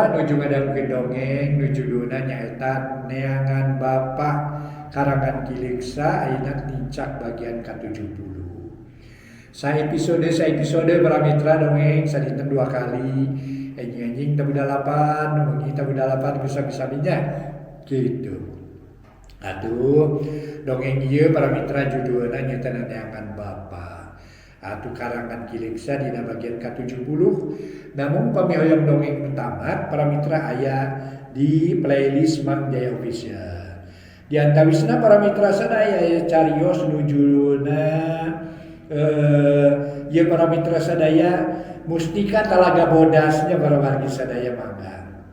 Pramitra nuju ngadangkeun dongeng nu judulna nyaeta Neangan Bapa karangan Kiliksa ayeuna tincak bagian ke-70. Sa episode Pramitra dongeng sadinten 2 kali. Enjing tabudalapan, numungi tabudalapan bisa-bisaminya gitu. Atuh dongeng ieu Pramitra judulna nyaeta Neangan Bapa. Atuh karangan Kiliksa dina bagian ke-70. Namun pamihoyong dongeng utama Pramitra aya di playlist Mang Jaya Official. Di antawisna Pramitra sadaya aya carios nu judulna ieu Pramitra sadaya Mustika Talaga Bodasnya para wargi sadaya mangga.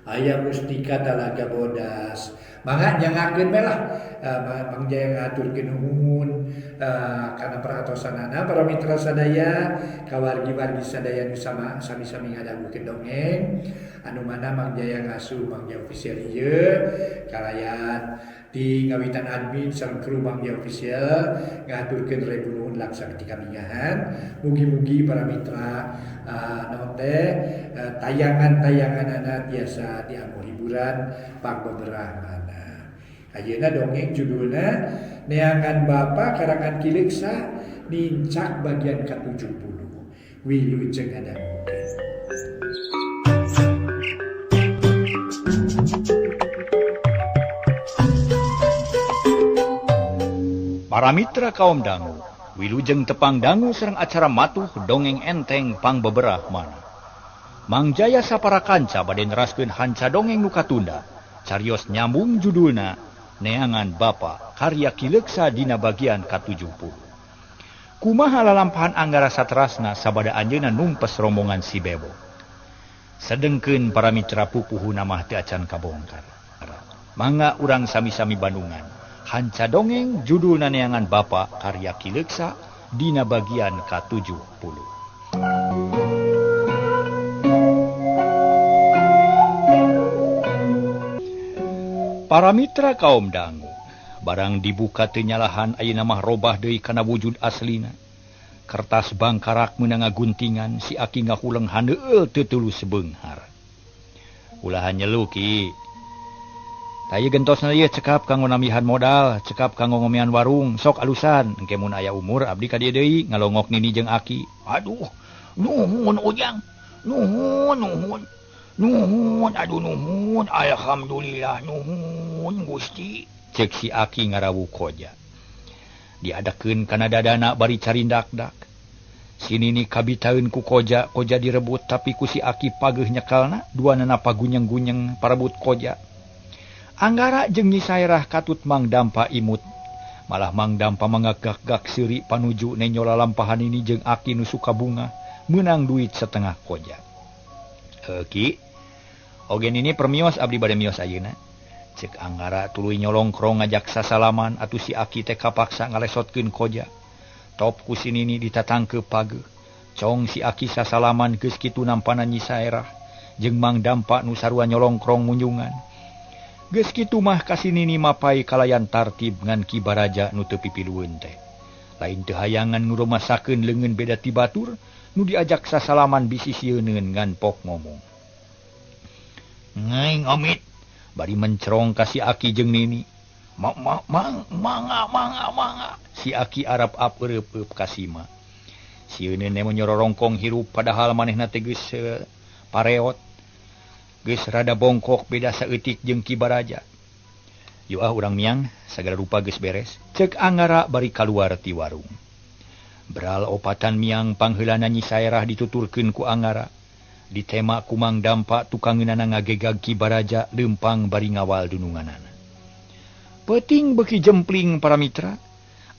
Aya Mustika Talaga Bodas. Mangga nyangakeun we lah. Mang Jaya ngaturkeun nuhun kana peratosanana para mitra sadaya kawargi-wargi sadaya nu sami-sami ngadangukeun dongeng anu mana Mang Jaya ngasuh Mang Jaya Official ieu kalayan di ngawitan admin sareng kru Mang Jaya Official ngaturkeun rebu nuhun laksana kamingahan. Mugi-mugi para mitra naon teh tayangan-tayanganana tiasa dianggo hiburan pangbeberah mana. Ayeuna dongeng judulna Neangan Bapa karangan Kiliksa nincak bagian ke-70. Wilujeng ngadangukeun. Para mitra kaum dangu, wilujeng tepang dangu sareng acara matuh dongeng enteng pangbeberah mana. Mang Jaya sapara kanca bade neraskeun hanca dongeng nu katunda. Carios nyambung judulna Neangan Bapa karya Kiliksa dina bagian ke-70. Kumaha lalampahan anggara saterasna sabada anjeunna numpes rombongan si Bebo. Sedengkeun para mitra pupuhuna mah teu acan kabongkar. Mangga urang sami-sami bandungan. Hanca dongeng judulna Neangan Bapa karya Kiliksa dina bagian ke-70. Para mitra kaum dangu, barang dibuka teu nyalahan ayeuna mah robah deui kana wujud aslina. Kertas bangkarak meunang ngaguntingan si Aki ngahuleng handeueul teu tulus beunghar. Ulah nyeluk ki. Taya gentosna ieu cekap kanggo namihan modal, cekap kanggo ngomean warung, sok alusan. Engke mun aya umur abdi ka dieu deui ngalongok nini jeung Aki. Aduh, nuhun Ujang. Nuhun. Aduh nuhun, alhamdulillah nuhun Gusti. Cek si Aki ngarawu koja. Diadakeun kana dadana bari carindakdak. Sinini kabitaeun ku koja direbut tapi ku si Aki pageuh nyekalna, duanana pagunyeng-gunyeng parebut koja. Anggara jeung Nyi Saerah katut Mang Dampa imut. Malah Mang Dampa mangagak-gak seuri panuju nenyola lampahan ini jeung Aki nu suka bunga, meunang duit setengah koja. Ki, ogen ini permios abdi bade mios ayeuna. Cek Anggara tuluy nyolongkrong ngajak sasalaman atuh si Aki teh kapaksa ngalesotkeun koja. Top ku sinini ditatangkeup pageuh. Cong si Aki sasalaman geus kitu nampana Nyi Saerah jeung Mang Dampa nu sarua nyolongkrong munjungan. Geus kitu mah kasinini mapai kalayan tartib ngan Ki Baraja nu teu pipilueun teh. Lain teu hayangan ngurumasakeun leungeun beda ti batur nu diajak sasalaman bisi sieuneun ngan pok ngomong. Ngai ngomit bari mencerong ka si Aki jeung Nini. Manga. Si Aki arap apeureupeup ka Sima. Sieuneun teh nyororongkong hirup padahal manehna teh geus pareot. Geus rada bongkok beda saeutik jeung Ki Baraja. Yo urang miang sagala rupa geus beres. Cek Anggara bari kaluar ti warung. Beral opatan miang pangheulana Nyi Saerah dituturkeun ku Anggara. Ditema ku Mang Dampa tukangeunana ngagegag Ki Baraja leumpang bari ngawal dununganana. Peuting beuki jempling para mitra.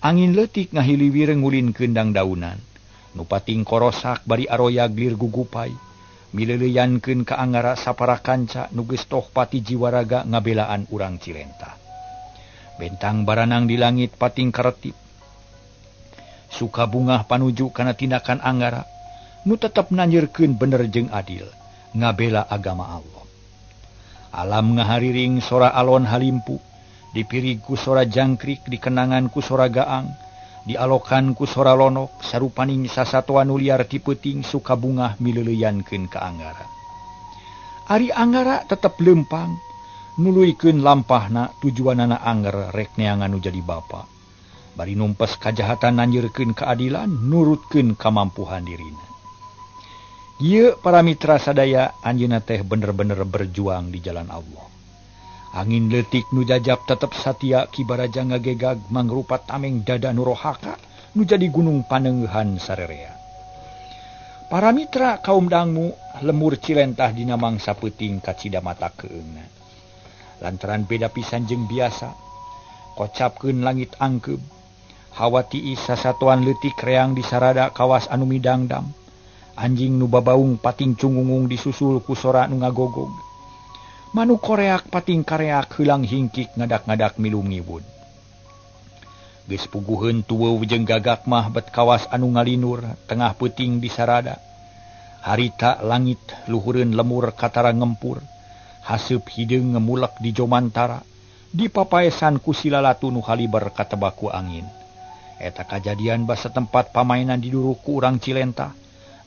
Angin leutik ngahiliwir ngulinkeun dangdaunan. Nu pating korosak bari aroyag lir gugupai. Mileuleyankeun ka Anggara sapara kanca nu geus toh pati jiwa raga ngabelaan urang Cilenta. Bentang baranang di langit pating karetip. Suka bungah panuju kana tindakan Anggara nu tetep nanjeurkeun bener jeung adil ngabela agama Allah. Alam ngahariring sora alon halimpu, dipirig ku sora jangkrik, dikenangan ku sora gaang, dialokan ku sora lonok, sarupaning sasatoa nu liar ti peuting suka bungah mileuleyankeun ka Anggara. Ari Anggara tetep lempang nuluykeun lampahna tujuanana Angger rek neangan nu jadi bapa. Bari numpes kajahatan nanjirkeun keadilan nurutkeun kamampuhan dirina. Ieu para mitra sadaya anjeunna teh bener-bener berjuang di jalan Allah. Angin leutik nu jajab tetep satia kibaraja ngagegag mangrupa tameng dada nu rohaka nu jadi gunung panengehan sarerea. Para mitra kaum dangu lemur Cilentah dina mangsa peuting kacida mata keungna. Lantaran beda pisan jeung biasa, kocapkeun langit angkeub, hawa tiis sasatuan leutik reang di sarada kawas anu midangdam. Anjing nu babaung pating cungungung disusul ku sora nu ngagogog. Manu koreak pating kareak heulang hingkik ngadak-ngadak milu ngiwud. Geus puguheun tuweuh jeung gagak mah bet kawas anu ngalinur tengah peuting di sarada. Harita langit luhureun lemur katara ngempur. Haseup hideung ngemulek di jomantara. Dipapaesan ku silalatu nu haliber katebak ku angin. Eta kajadian basa tempat pamainan diduruk ku urang Cilentah.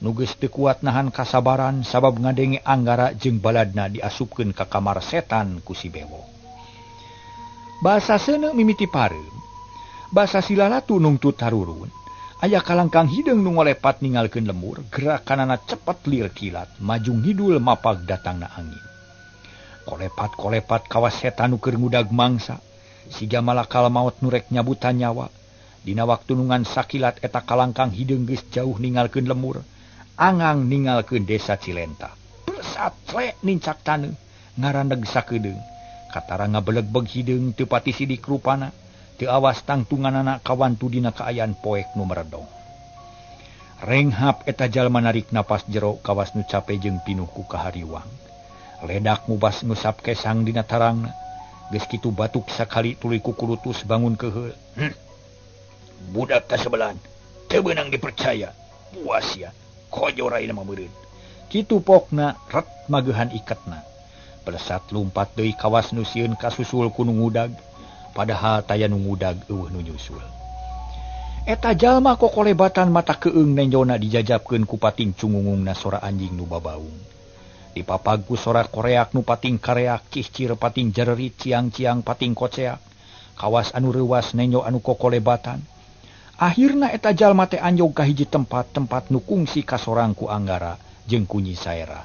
Nu geus teu kuat nahan kasabaran sabab ngadenge Anggara jeung baladna diasupkeun ka kamar setan ku si Bewok. Basa seuneu mimiti pareum. Basa silalatu nungtut harurun. Aya kalangkang hideung nu ngolepat ningalkeun lemur, gerakanana cepet lir kilat, maju ngidul mapag datangna angin. Kolepat-kolepat kawas setan nu keur ngudag mangsa, siga malakal maot nu rek nyabutan nyawa. Dina waktu nungan sakilat eta kalangkang hideung geus jauh ningalkeun lemur. Angang ningalkeun desa Cilentah. Bersat clek nincak taneuh, ngarandeg sakedeung. Katara ngabelegbeg hideung teu pati sidik rupana, teu awas tangtunganana kawantu dina kaayaan poek nu meredong. Renghap eta jalma narik napas jero kawas nu cape jeung pinuh ku kahariwang. Ledak mubas ngusap kesang dina tarangna. Geus kitu batuk sakali tuluy ku kurutus bangun keheul. Budak kasebelan teu beunang dipercaya. Puas ya. Kojo raina mameureun. Kitu pokna ret mageuhan iketna. Pelesat lumpat deui kawas nu sieun kasusul ku nu ngudag, padahal taya nu ngudag eueuh nu nyusul. Eta jalma kokolebatan mata keung nenjona dijajabkeun ku pating cungungungna sora anjing nu babaung. Dipapag ku sora koreak nu pating kareak cicir pating jarerit ciang-ciang pating koceak. Kawas anu reuwas nenjo anu kokolebatan. Akhirna eta jalma teh anjog ka hiji tempat nu kungsi kasorang ku Anggara jeung ku Nyi Saera.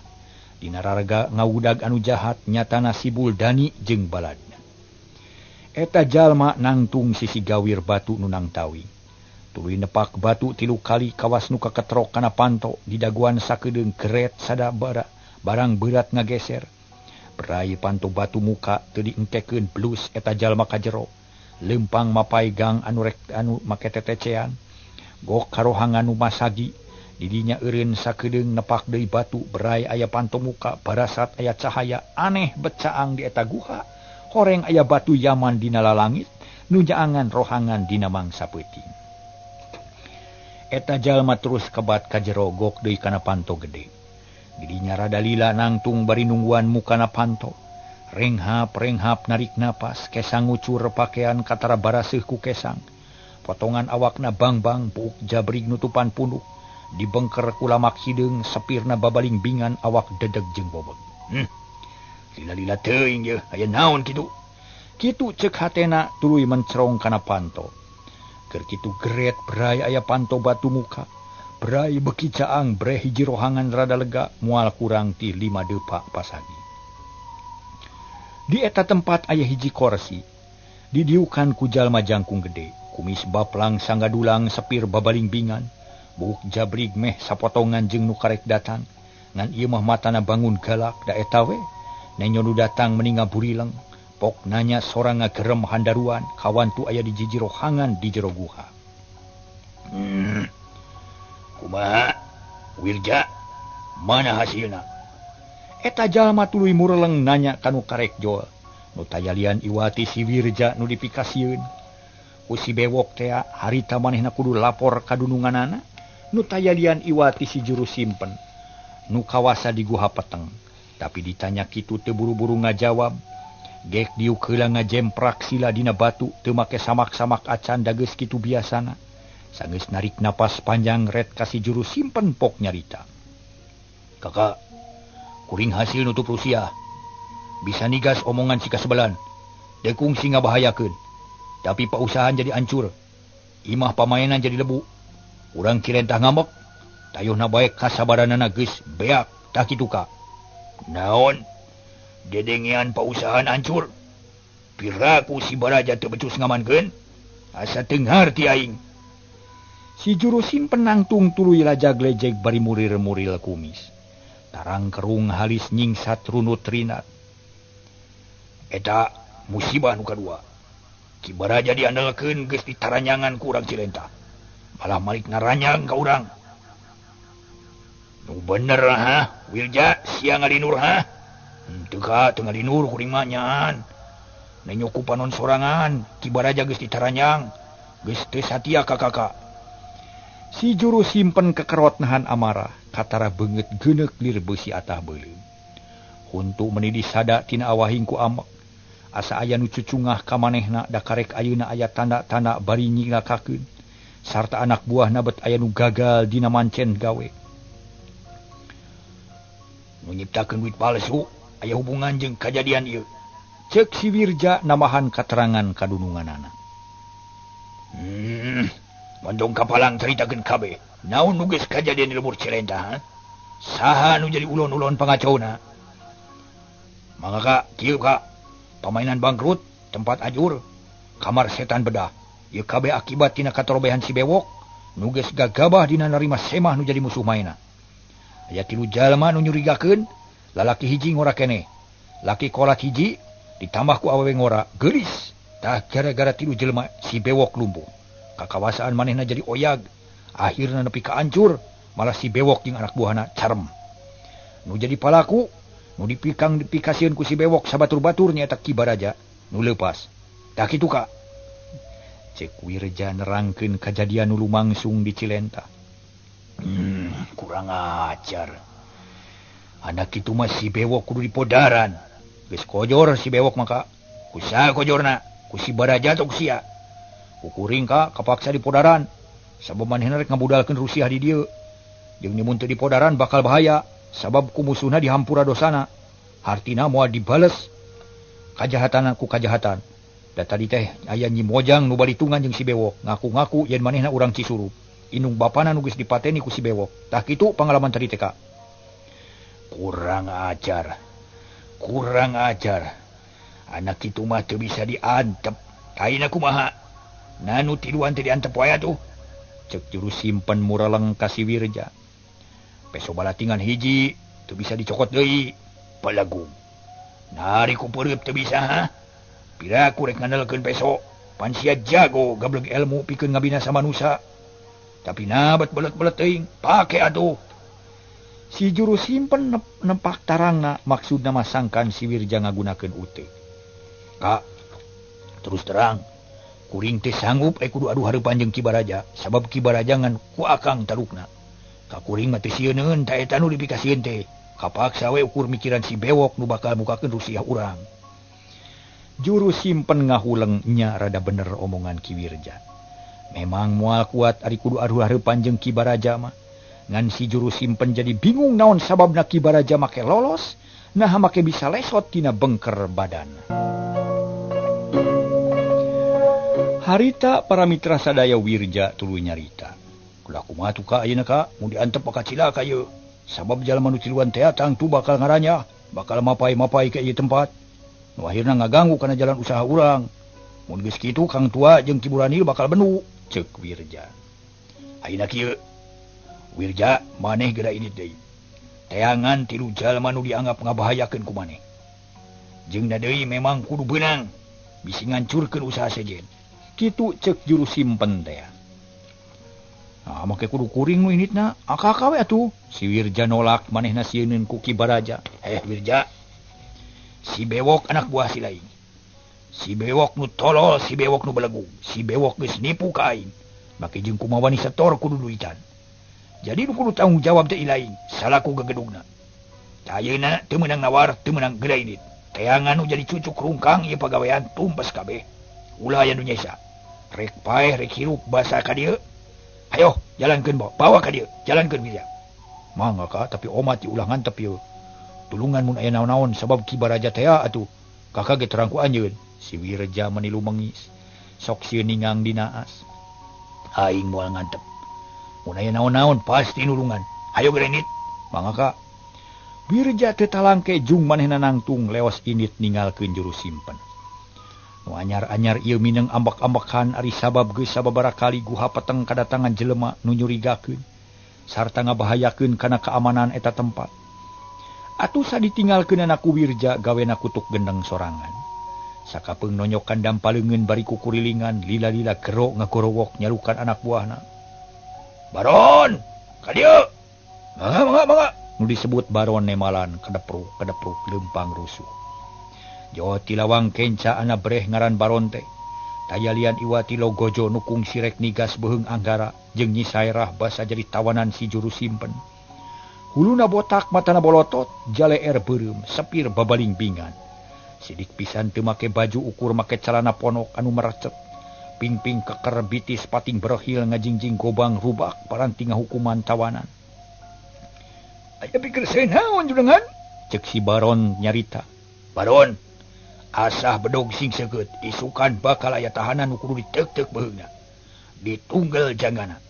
Dina rarga ngawudag anu jahat nyatana Sibul Dani jeung baladna. Eta jalma nangtung sisi gawir batu nu nangtawi. Tuluy nepak batu 3 kali kawas nu kaketrok kana panto di daguan sakedeung geret sada barang berat ngageser. Berai panto batu muka teu diengkekeun blus eta jalma ka jero. Lempang mapai gang anu make tetecean. Gok karohangan nu masagi. Didinya eureun sakedeung nepak deui batu berai aya panto muka barasat aya cahaya aneh becaang di eta guha. Horeng aya batu yaman dina lalangit nu jaangan rohangan dina mangsa peuting. Eta jalma terus kebat ka jero gok deui kana panto gede. Didinya rada lila nangtung bari nungguan mukana panto. Renghap narik napas, kesang ngucur pakaian katara baraseuh ku kesang. Potongan awakna bang-bang buuk jabrig nutupan punuk. Dibengker kulamak hideung sepirna babaling bingan awak dedeg jeung bobeg. Lila-lila teuing ye, aya naon kitu? Kitu ceuk hatena tuluy mencrong kana panto. Keur kitu geret berai aya panto batu muka. Berai beki caang bre hiji rohangan rada lega moal kurang ti 5 depa pasagi. Di eta tempat aya hiji korsi, didiukan ku jalma jangkung gede, kumis baplang sanggadulang sepir babaling bingan, buuk jabrig meh sapotongan jeung nu karek datang, ngan ieu mah matana bangun galak da eta we, nenyo nu datang meninga burileng, pok nanya sorang ngagerem handaruan, kawantu aya di jiji rohangan di jero guha. Kumaha? Wirja, mana hasilna? Eta jalma tuluy mureleng nanya kanu karek jol. Nu tayalian iwati si Wirja nu dipikasieun. Ku si Bewok teh harita manehna kudu lapor ka dununganana. Nu tayalian iwati si juru simpen. Nu kawasa di guha peteng. Tapi ditanya kitu teu buru-buru ngajawab. Gek diuk heula ngajemprak sila dina batu teu make samak-samak acan da geus kitu biasana. Sanggeus narik napas panjang ret ka si juru simpen pok nyarita. Kakak, Kuring hasil nutup Rusia. Bisa nigas omongan si kasebelan. Dekung singa bahayakeun. Tapi pausahaan jadi hancur. Imah pamainan jadi lebu. Urang Cilentah ngambek. Tayuhna bae kasabaranana geus beak tah kitu ka. Naon? Dedengean pausahaan hancur. Piraku si Baraja teu becus ngamankeun. Asa teunghar ti aing. Si juru simpen nangtung tuluy lajag-lejeg bari murir-muril kumis. Tarang kerung halis nyingsat runut rinat. Eta musibah nu kadua. Ki Baraja diandalkeun geus ditaranyangan ku urang Cilentah. Malah malik naranyang ka urang. Nu bener ha, Wirja sia ngalinur ha. Teu ka teu ngalinur kuring mah nyaan. Nenyoku panon sorangan, Ki Baraja geus ditaranyang. Geus teu satia ka kakak. Si juru simpen kekerot nahan amarah, katara beungeut geuneuk lir beusi atah beuleum. Huntu meuni disada tina awahing ku amek. Asa aya nu cucungah ka manehna da karek ayeuna aya tanda-tanda bari nyilakakeun. Sarta anak buahna bet aya nu gagal dina mancen gawe. Nu nyiptakeun duit palsu aya hubungan jeung kajadian ieu. Ceuk si Wirja namahan katerangan kadununganana. Mondong kapalang caritakeun kabeh. Naon nu geus kajadian di lembur Cilentah? Saha nu jadi ulon-ulon pangacauna? Mangga ka, kieu ka. Pamainan bangkrut, tempat ajur, kamar setan bedah. Ieu kabeh akibat tina katorobehan si bewok nu geus gagabah dina narima semah nu jadi musuh maena. Aya 3 jalma nu nyurigakeun, lalaki hiji ngora keneh. Laki kolat hiji ditambah ku awewe ngora geulis. Tah gara-gara 3 jelema si bewok lumpuh. Kakawasaan manehna jadi oyag. Akhirna nepi ka hancur, malah si bewok jeung anak buahna carem. Nu jadi palaku nu dipikasieun ku si bewok sabatur-batur nyaeta Ki Baraja nu leupas. Tah kitu ka. Cek Wirja nerangkeun kajadian nu lumangsung di Cilentah. Kurang ajar. Anak kitu mah si bewok kudu dipodaran. Geus kojor si bewok maka. Kusaha kojorna? Ku si Baraja atau ku sia? Ku kuring ka kapaksa dipodaran. Sabab manehna rek ngabudalkeun Rusia di dieu. Jeung mun teu dipodaran bakal bahaya. Sabab ku musuhna dihampura dosana. Hartina moal dibales kajahatan ku kajahatan. Da tadi teh aya Nyi Mojang nu balitungan jeung si bewok. Ngaku-ngaku yen manehna urang Cisurup. Indung bapana nu geus dipateni ku si bewok. Tah kitu pangalaman tadi teh ka. Kurang ajar. Kurang ajar. Anak kitu mah teu bisa diantep. Ayeuna kumaha? Nanu tiluan teh diantep wae atuh. Cek juru simpen muraleng ka si Wirja. Peso balatingan hiji teu bisa dicokot deui. Palagung. Nari ku peureup teu bisa ha? Piraku rek ngandalkeun peso. Pan sia jago gablek ilmu pikeun ngabinasa manusia. Tapi nabat belet-belet teuing, pake atuh. Si juru simpen nempak tarangna maksudna masangkan si Wirja ngagunakeun ute. Kak, terus terang, kuring teh sanggup kudu adu hareupan jeung Ki Baraja, sabab Ki Baraja ngan ku akang talukna. Ka kuring mah teu sieun ta eta nu dipikasieun teh. Kapaksa we ukur mikiran si bewok nu bakal mukakeun Rusia urang. Juru simpen ngahuleng nya rada bener omongan Ki Wirja. Memang moal kuat ari kudu adu hareupan jeung Ki Baraja mah. Ngan si juru simpen jadi bingung naon sababna Ki Baraja make lolos, nah make bisa lesot tina bengker badan. Harita para mitra sadaya Wirja tuluy nyarita. Kulah kumaha tuh ka ayeuna ka mun diantep ka cilaka ieu. Sabab jalma nu tiluan teh tangtu bakal ngaranya, bakal mapai-mapai ka ieu tempat. Nu akhirna ngaganggu kana jalan usaha urang. Mun geus kitu Kang Tua jeung Ki Buranil bakal benu, ceuk Wirja. Ayeuna kieu Wirja, maneh geura ini deui. Teangan 3 jalma nu dianggap ngabahayakeun ku maneh. Jeung deui memang kudu beunang, bisi ngancurkeun usaha sejen. Kitu ceuk juru simpen teh. Nah, make kudu kuring nu initna, aka-aka we atuh. Si Wirja nolak manehna sieunneun ku Ki Baraja. Wirja, si bewok anak buah si lain. Si bewok nu tolol, si bewok nu belegu. Si bewok geus nipu ka aing. Make jeung kumaha wani setor kudu duitan. Jadi nu kudu tanggung jawab teh ilaing, salaku gegedugna. Ayeuna teu meunang nawar, teu meunang geura init. Teangan nu jadi cucuk rungkang ieu pagawean tumpes kabeh. Ulah aya nu nyesa. Rek paeh rek hirup basa ka dieu. Ayo, jalankeun bawa ka dieu, jalankeun Wirja. Mangga ka, tapi omat diulah ngantep ieu. tulungan mun aya naon-naon sabab Ki Baraja teh atuh. Kakak ge terang ku anjeun. Si Wirja manilu mengis. Sok sieun ningang dinaas. Aing moal ngantep. Mun aya naon-naon pasti nulungan. Hayo gerenit. Mangga Kak. Wirja teu talangke jung manehna nangtung leos init ninggalkeun juru simpen. Nu anyar-anyar ieu mineng ambak-ambakan ari sabab geus sababaraha kali guha peteng kadatangan jelema nu nyurigakeun sarta ngabahayakeun kana keamanan eta tempat. Atuh saditinggalkeunna ku Wirja gawena kutuk gendeng sorangan. Sakapeung nonyokan dampaleungeun bari kukurilingan lila-lila gero ngagorowok nyalukan anak buahna. Baron, ka dieu. Mangga. Nu disebut Baron nemalan kedepruk lempang rusuh. Jawa tilawang kenca ana breh ngaran Baron teh. Tayalian iwati logojo nukung sirek nigas beheung Anggara jeung Nyi Saerah basa jadi tawanan si juru simpen. Huluna botak matana bolotot, jaleer beureum, sepir babaling bingan. Sidik pisan teu make baju ukur make calana ponok anu merecet. Ping-ping keker bitis pating berehil ngajingjing gobang rubak paranting hukuman tawanan. Aya pikir saenaon judengan? Cek si Baron nyarita. Baron, asah bedog sing seukeut isukan bakal aya tahanan nu kudu diteuk-teuk beheungna. Ditunggal janggana.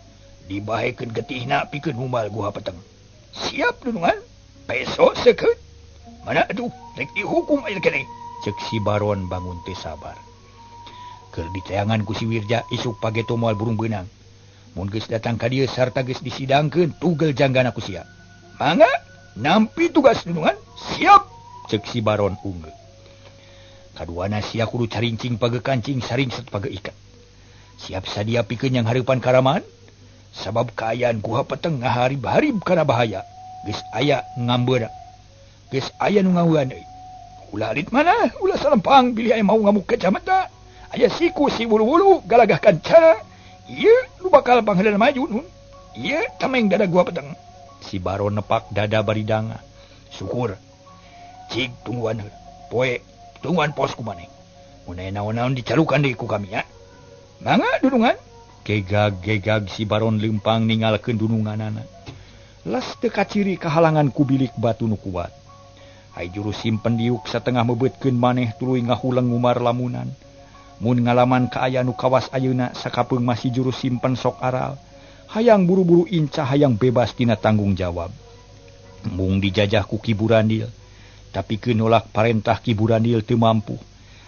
Dibahekeun getihna pikeun humal guha peteng. Siap dunungan? Peso seukeut. Mana atuh rek dihukum aya keneh. Cek si Baron bangun teu sabar. Keur diteangan ku si Wirja isuk pageto moal burung beunang. Mun geus datang ka dieu sarta geus disidangkeun tugel janggana ku sia. Mangga, nampi tugas dunungan. Siap, cek si Baron unggul. Kaduana sia kudu carincing page kancing saringset page ikat. Siap sadia pikeun yang hareupan karaman. Sabab kaayaan guha peteng ngaharib-harib kana bahaya. Geus aya ngambeuna. Geus aya nu ngawuan deui. Ulah alit mana? Ulah salempang bilih aya mau ngamuk kacamata. Aya siku si bulu-bulu galagah kancana. Ieu nu bakal pangheula maju nun. Ieu tameng dada guha peteng. Si Baron nepak dada baridanga. Syukur. Cig tungguan heula. Poe tungguan pos ku maneh. Mun aya naon-naon dicalukan deui ku kami ya. Mangga dunungan. Gegag si Baron lempang ninggalkeun dununganana. Las teu kaciri kahalangan ku bilik batu nu kuat. Hai juru simpen diuk satengah mebeutkeun maneh tuluy ngahuleng ngumar lamunan. Mun ngalaman kaaya nu kawas ayeuna sakapeung masih juru simpen sok aral. Hayang buru-buru incah hayang bebas tina tanggung jawab. Mung dijajah ku Ki Burandil. Tapi keun nolak parentah Ki Burandil teu mampu.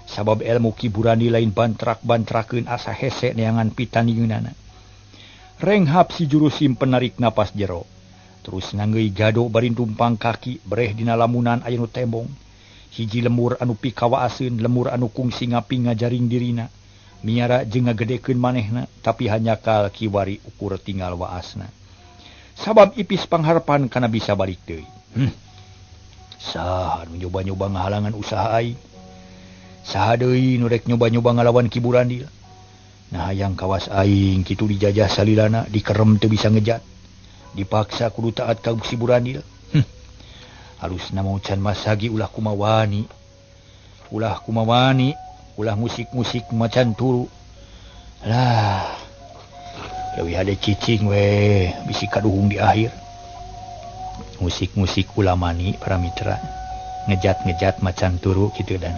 Sabab ilmu Ki Burandil lain bantrak-bantrakeun asa hese neangan pitanigeunana. Renghap si juru simpen narik napas jero. Terus nganggeui gado bari tumpang kaki breh dina lamunan aya nu tembong. Hiji lemur anu pikawaaseun, lemur anu kungsi ngapi ngajaring dirina. Miara jeung ngagedekeun manehna, tapi hanyakal kiwari ukur tinggal waasna. Sabab ipis pangharpan kana bisa balik deui. Saha nu nyoba-nyoba ngahalangan usaha aing? Saha deui nu rek nyoba-nyoba ngalawan Ki Burandil? Nah hayang kawas aing kitu dijajah salilana, dikerem teu bisa ngejat. Dipaksa kudu taat ka Si Burandil. Halusna mau can masagi ulah kumawani. Ulah musik-musik macan turu. Lah. Leuwih hade cicing we bisi kaduhung di akhir. Musik-musik ulah mani para mitra. Ngejat-ngejat macan turu kitu dan.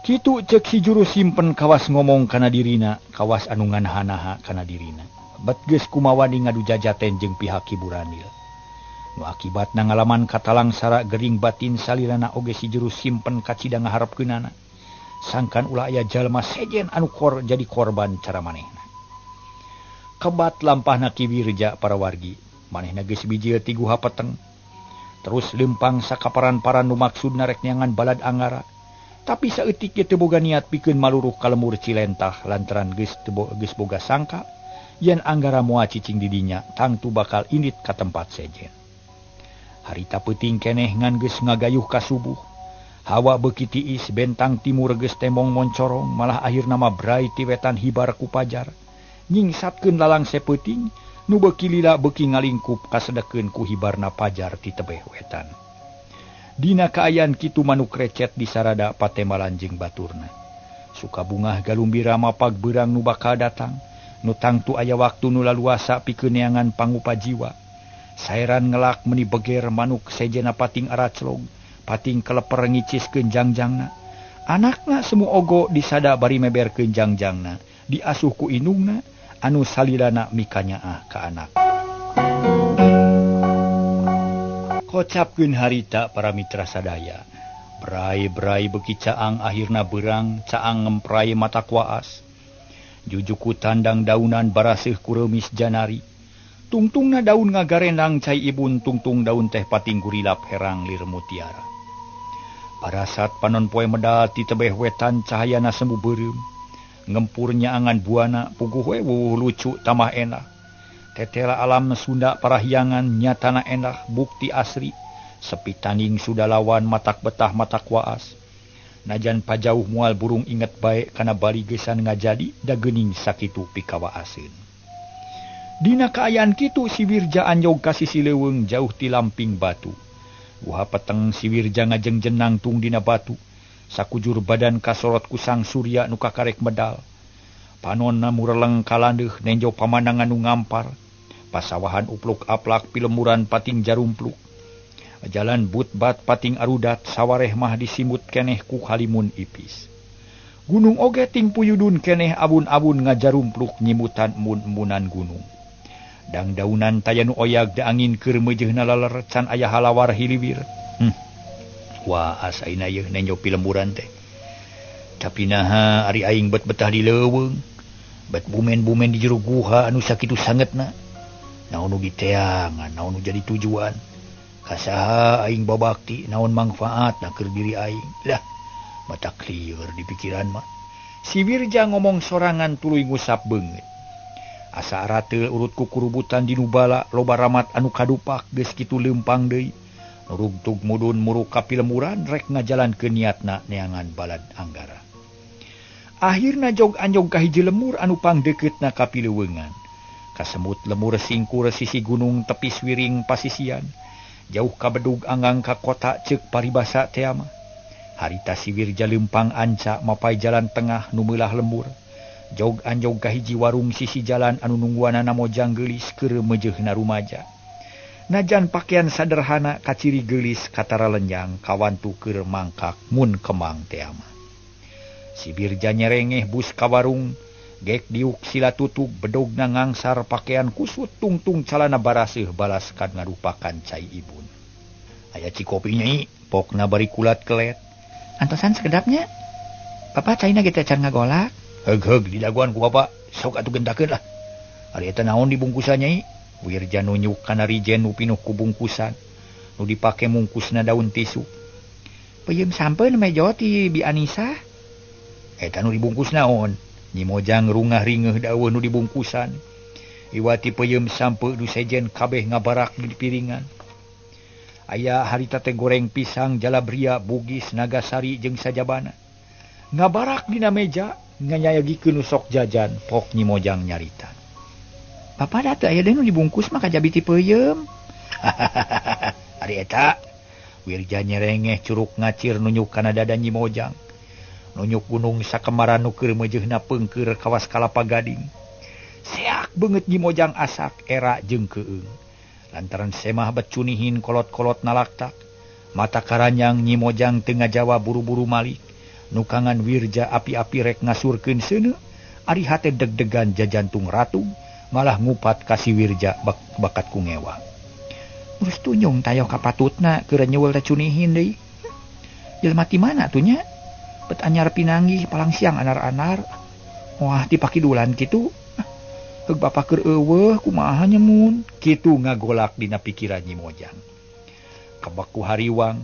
Kitu cek si juru simpen kawas ngomong kana dirina, kawas anu nganaha-naha kana dirina. Bet geus kumawani ngadu jajaten jeung pihak Ki Burandil. Nu akibatna ngalaman katalang sara gering batin salirana oge si juru simpen kacida ngaharepkeunana. Sangkan ulah aya jalma sejen anu jadi korban cara manehna. Kebat lampahna Ki Wirja para wargi, manehna geus bijil ti guha peteng. Terus lempang sakaparan-paran nu maksudna rek neangan balad Anggara. Tapi saeutik teu boga niat pikeun maluruh ka lemur Cilentah lantaran geus boga sangka yen Anggara moal cicing di dinya tangtu bakal indit ka tempat sejen. Harita peuting keneh ngan geus ngagayuh ka subuh. Hawa beuki tiis bentang timur geus tembong moncorong malah akhirna mah brai ti wetan hibar ku pajar. Nyingsatkeun lalang sepeuting nu beuki lila beuki ngalingkup kasedekeun ku hibarna pajar ti tebeh wetan. Dina kaayaan kitu manuk recet di sarada patemalan jeung baturna. Suka bungah galumbira mapag beurang nu bakal datang, nu tangtu aya waktu nu laluasa pikeun neangan pangupa jiwa. Saeran ngelak meni beger manuk sejena pating araclog, pating keleper ngicis kenjangjangna. Anakna semu ogo disada bari meber kenjangjangna, diasuh ku indungna, anu salilana mikanyaah ka anak. Kocapkeun harita para mitra sadaya. Berai-berai beki caang akhirna berang, caang ngemprai mata kuaas. Jujuku tandang daunan baraseuh kuremis janari. Tungtungna daun ngagarendang cai ibun tungtung daun teh pating gurilap herang lir mutiara. Parasat panon poe medal ti tebeh wetan cahayana semu beureum. Ngempurnya angan buana puguh we lucu tamah enak. Tetela alam Sunda parahyangan nyatana enak bukti asri. Sepi tanding sudah lawan matak betah matak waas. Najan pajauh mual burung inget baik kana bali gesan ngajadi da geuning sakitu pikawa aseun. Dina kaayaan kitu si Wirja anjog ka sisi leuweung jauh ti lamping batu. Uha peteng si Wirja ngajengjenang tung dina batu. Sakujur badan kasorot kusang surya nu kakarek medal. Panonna mureleng kalandeuh nenjo pamandangan nu ngampar. Pasawahan upluk aplak pilemuran pating jarumpluk. Jalan but-bat pating arudat sawareh mah disimut keneh ku halimun ipis. Gunung oge ting puyudun keneh abun-abun ngajarumpluk nyimutan embun-embunan gunung. Dang daunan tayanu oyag da angin keur meujeuhna leler can aya halawar hiliwir. Wah asaina yeuh nenjo pilemuran teh. Tapi naha ari aing bet betah di leuweung. Bet bumen-bumen di jero guha anu sakitu sangetna. Naon nu diteangan, naon nu jadi tujuan. Kasaha aing babakti naon manfaat na keur diri aing. Lah, mata clear di pikiran mah. Si Wirja ngomong sorangan tuluy ngusap beungeut. Asa arate urut ku kurubutan di nubala loba ramat anu kadupak geus kitu leumpang deui. Nurugtug mudun muruk ka pilemuran rek ngajalankeun niatna neangan balad Anggara. Akhirna jog anjog ka hiji lemur anu pangdeuketna ka pileuweungan. Kasemut lemur singkur sisi gunung tepis wiring pasisian. Jauh ka bedug anggang ka kota ceuk paribasa teh mah. Harita si Wirja leumpang anca mapai jalan tengah nu meulah lembur. Jog anjog ka hiji warung sisi jalan anu nungguanana mojang geulis keur meujeuhna rumaja. Najan pakaian sederhana kaciri geulis katara lenjang kawantu keur mangkak mun kemang teh mah. Si Wirja nyerengeh bus ka warung. Gek diuk sila tutup bedogna ngangsar pakaian kusut tungtung calana baraseuh balaskan ngarupakan cai ibun. Aya cikopi nyai, pokna bari kulat kelet. Antosan sekedapnya. Papa caina kita can ngagolak. Heug di daguan ku bapa, sok atuh gentakeun lah. Ari eta naon di bungkusan nyai? Wirja nunjuk kana rijen nu pinuh ku bungkusan. Nu dipake mungkusna daun tisu. Peuyeum sampeun mejo ti Bi Anisa. Eta nu dibungkus naon? Nyi Mojang rungah ringeuh daeuh nu dibungkusan. Iwati peuyeum sampe nu sejen kabeh ngabarak di piringan. Aya harita teh goreng pisang, jalabria, bugis, nagasari jeung sajabana. Ngabarak dina meja nganyayagikeun nu sok jajan, pok Nyi Mojang nyarita. Papa da teu aya deui nu dibungkus mah kajabi ti peuyeum. Ari eta Wirja nyerengeh curug ngacir nunjuk kana dada Nyi Mojang. Nunjuk gunung sakemaran nu keur meujeuhna peungkeur kawas Kalapa Gading. Seak beungeut Nyi Mojang asak era jeung keueung. Lantaran semah bet cunihin kolot-kolot nalaktak. Mata karanjang Nyi Mojang teu ngajawa buru-buru malik. Nukangan Wirja api-api rek ngasurkeun seuneu. Ari hate deg-degan jajantung ratung. Malah ngupat ka si Wirja bakat ku ngewa. Urus tunyung tayoh ka patutna keur nyeuweul teh cunihin deui. Jelema ti mana atuh nya? Bet anyar pinanggih palang siang anar-anar. Wah dipakidulan kitu. Heug bapa keur eueuh kumaha nya mun? Kitu ngagolak dina pikiran Nyi Mojang. Kabaku hariwang.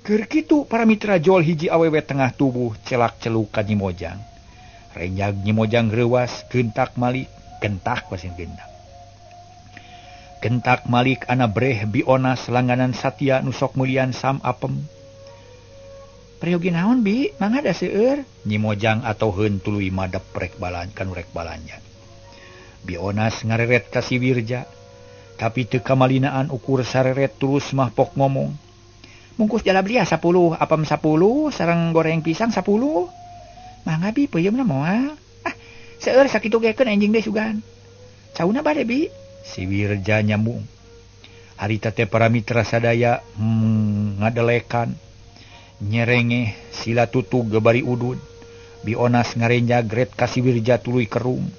Keur kitu para mitra jol hiji awewe tengah tubuh celak-celuk ka Nyi Mojang. Renjag Nyi Mojang reuwas gentak malik, gentak pasin gendak. Gentak malik ana breh Bionas langganan Satya nu sok mulian sam apem. Peryogi naon Bi? Mangga da seueur. Nyi Mojang atoheun tuluy madep rek balan kanu rek balanja. Bionas ngareret ka si Wirja. Tapi teu kamalinaan ukur sareret terus mah pok ngomong. Mungkus jalabria 10, apem 10, sareng goreng pisang 10. Mangga Bi peuyeumna moal. Seueur sakitu gekeun enjing deui sugan. Cauna bade Bi? Si Wirja nyambung. Harita teh para mitra sadaya ngadelekan nyerenge sila tutug gebari udud Bionas ngarenja gret Kasiwirja tuluy kerung.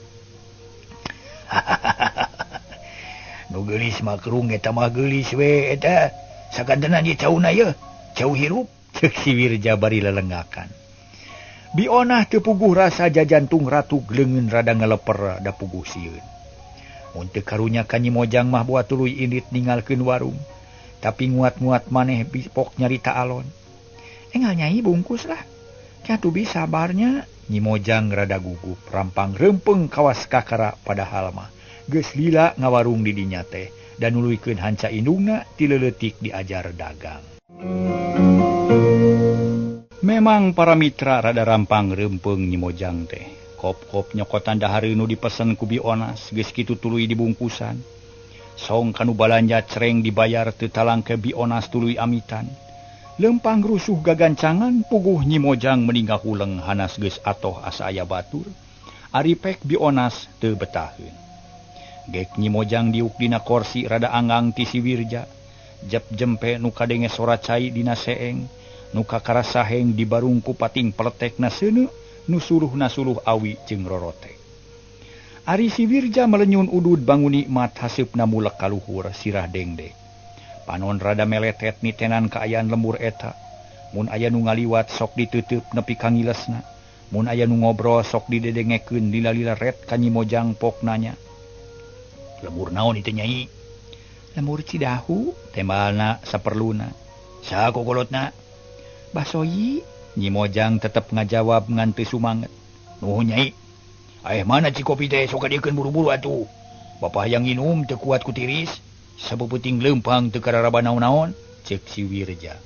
Nu geulis mah kerung eta mah geulis we eta sakantenan ieu cauna ye cau hirup ceuk si Wirja bari lelengakan. Bionah teu puguh rasa jajantung ratu gleungeun rada ngaleper da puguh sieun. Mun teu karunya ka Nyi Mojang mah buat tuluy indit ninggalkeun warung, tapi nguat-nguat maneh pok nyarita alon. Enggal Nyai bungkus lah. Kiatu bisa sabarnya. Nyi Mojang rada gugup, rampang rempeng kawas kakara padahal mah geus lila ngawarung di dinya teh dan nuluykeun hanca indungna ti leuletik diajar dagang. Memang para mitra rada rampang rempeng Nyi Mojang teh. Kop-kop nyokotan dahari nu dipesen ku Bionas geus kitu tuluy dibungkusan. Song kanu balanja cereng dibayar teu talang ke Bionas tuluy amitan. Lempang rusuh gagancangan puguh Nyi Mojang meninggal huleng hanas geus atoh asa aya batur. Ari pek Bionas teu betaheun. Gek Nyi Mojang diuk dina kursi rada anggang ti si Wirja. Jep jempe nu kadenge sora cai dina seeng. Nu kakarasaheng dibarung ku pating peletekna seuneu nu suluhna suluh awi jeung rorote. Ari si Wirja melenyun udud bangun nikmat haseupna mulek kaluhur sirah dengdek. Panon rada meletet nitenan kaayaan lembur eta. Mun aya nu ngaliwat sok diteuteub nepi ka ngilesna. Mun aya nu ngobrol sok didedengekeun lila-lila ret ka Nyi Mojang pok nanya. Lembur naon itu Nyai? Lembur Cidahu, tembalna saperluna. Saha kokolotna? Basoyi, Nyi Mojang tetep ngajawab ngan teu sumanget. Nuhun Nyai. Mana cikopi teh sok kadiekeun buru-buru atuh. Bapak hayang nginum teu kuat ku tiris. Sapuputing leumpang teu kararaba naon-naon, ceuk si Wirja.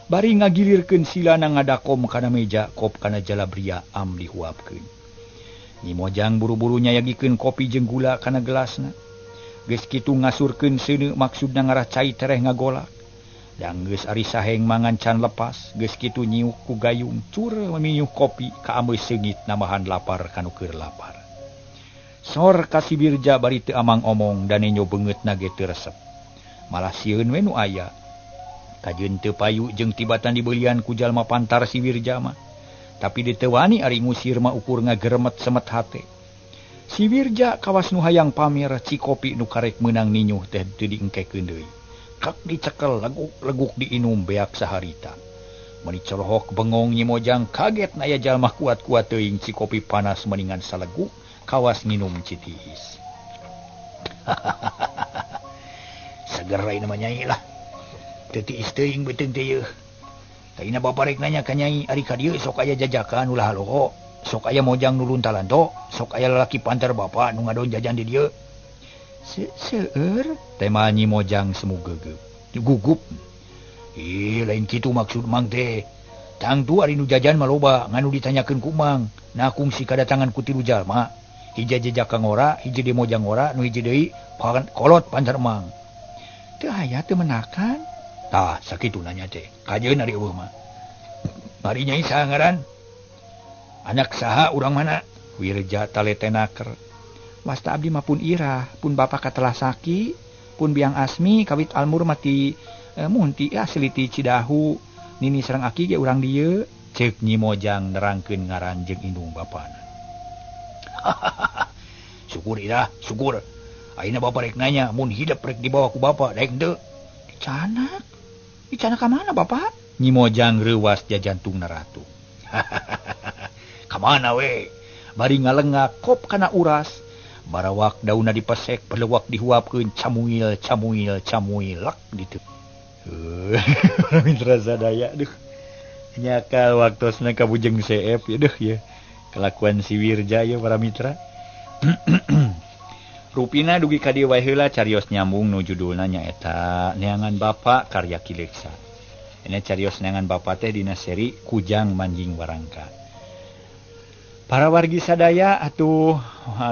Bari ngagilirkeun silana ngadakom kana meja kop kana jalabria am dihuapkeun. Nyi Mojang buru-buru nyayagikeun kopi jeung gula kana gelasna. Geus kitu ngasurkeun seuneu maksudna ngarah cai tereh ngagolak. Dan geus ari saheng mangan can lepas, geus kitu nyiuk ku gayung cur meminyuh kopi ka ambeus seungit namahan lapar kanu keur lapar. Sor ka si Wirja bari teu amang omong dan enyo beungeutna ge teu resep. Malah sieun we nu aya. Kajeun teu payu jeung tibatan dibeelian ku jalma pantar si Wirja mah. Tapi diteu wani ari ngusir mah ukur ngageremet semet hate. Si Wirja kawas nu hayang pamer cikopi nu karek meunang ninyuh teh teu diengkekeun deui. Kak dicekel leguk diinum beak saharita. Meni colohok bengong Nyi Mojang kaget aya jalma kuat-kuat teuing cikopi panas meningan saleguk kawas nginum citiis. Seger rai nama Nyai lah. Teu tiis teuing beuteung teh yeuh. Taina baparek nanya ka Nyai ari ka dieu sok aya jajakan ulah haloho. Sok aya Mojang nu luntalan to, sok aya lalaki pantar bapa nu ngadon jajan di dieu. Seueur tema Nyi Mojang semu gugup. Lain kitu maksud mang teh. Tangtu ari nu jajan mah loba nganu ditanyakeun ku mang. Nah kungsi kadatangan ku tilu jalma. Hiji jejak ngora, hiji di Mojang ngora, nu hiji deui kolot pantar mang. Teu aya teu menakan. Tah sakitu nanya teh. Kajeun ari eueuh mah. Bari Nyai saha ngaran? Anak saha urang mana? Wirja taletenaker. Wasta abdi mah pun Irah, pun bapak katelah saki, pun biang Asmi kawit almur mati munti asli ti Cidahu. Nini sareng aki ge urang dieu, ceuk Nyi Mojang nerangkeun ngaran jeung indung bapana. Syukur Irah, syukur. Ayeuna bapa rek nanya mun hidup rek dibawa ku bapa daek henteu. Dicanak. Dicanak ka mana bapak? Nyi Mojang reuwas jajantungna ratu. Ka mana we? Bari ngalengak kop kana uras. Barawak daunna dipesek pelewak dihuapkeun camuil lak ditu. Mitra sadaya duh. Nyakal waktosna ka bujeng CF ya duh ya. Kelakuan si Wirja ya para mitra. Rupina dugi ka dieu wae heula carios nyambung nu judulna nyaeta Neangan Bapa karya Kileksa. Ini carios Neangan Bapa teh dina seri Kujang Manjing Warangka. Para wargi sadaya atuh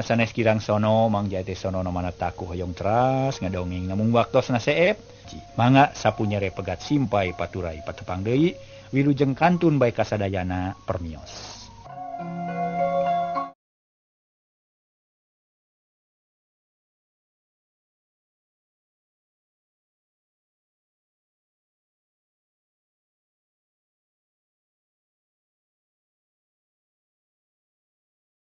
sanes kirang sono Mang Jate sono mana taku hoyong teras ngadongeng namung waktosna seep mangga sapunyere pegat simpai paturai patepang deui wilujeng kantun bae kasadayana permios.